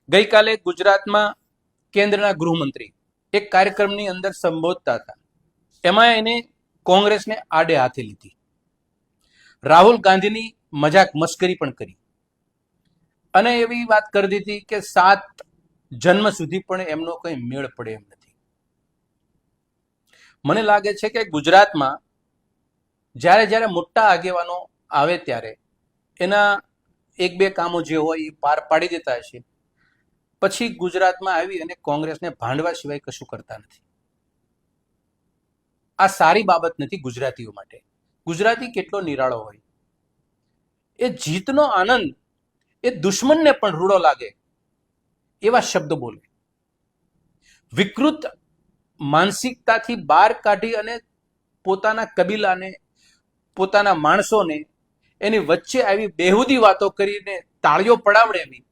ગઈકાલે ગુજરાતમાં કેન્દ્રના ગૃહમંત્રી એક કાર્યક્રમની અંદર સંબોધતા હતા. એમાં એને કોંગ્રેસને આડે હાથે લીધી, રાહુલ ગાંધીની મજાક મસ્કરી પણ કરી અને એવી વાત કરી દીધી કે 7 જન્મ સુધી પણ એમનો કંઈ મેળ પડે એમ નથી. મને લાગે છે કે ગુજરાતમાં જ્યારે જ્યારે મોટા આગેવાનો આવે ત્યારે એના 1-2 કામો જે હોય એ પાર પાડી દેતા હશે, પછી ગુજરાતમાં આવી અને કોંગ્રેસને ભાંડવા સિવાય કશું કરતા નથી. આ સારી બાબત નથી ગુજરાતીઓ માટે. ગુજરાતી કેટલો નિરાળો હોય, એ જીતનો આનંદ એ દુશ્મનને પણ રૂડો લાગે એવા શબ્દો બોલે. વિકૃત માનસિકતાથી બહાર કાઢી અને પોતાના કબીલાને, પોતાના માણસોને એની વચ્ચે આવી બેહુદી વાતો કરીને તાળીઓ પડાવડે એવી,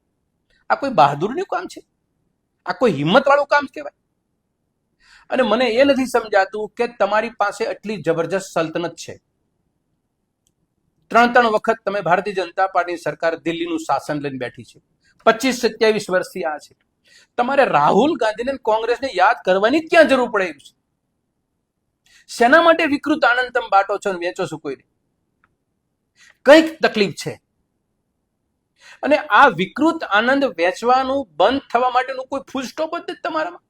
આ કોઈ બહાદુરીનું કામ છે? આ કોઈ હિંમતવાળું કામ કહેવાય? અને મને એ નથી સમજાતું કે તમારી પાસે આટલી જબરજસ્ત સલ્તનત છે, 3 વખત તમે ભારતીય જનતા પાર્ટીની સરકાર દિલ્હીનું શાસન લઈને બેઠી છે, 25-27 વર્ષથી આ છે. તમારે રાહુલ ગાંધીને કોંગ્રેસને યાદ કરવાની ક્યાં જરૂર પડે છે? શેના માટે વિકૃત આનંદ તમે બાટો છો અને વેચો છો? કોઈને કંઈક તકલીફ છે. અને આ વિકૃત આનંદ વેચવાનું બંધ થવા માટેનું કોઈ ફૂલ સ્ટોપ જ નથી તમારામાં.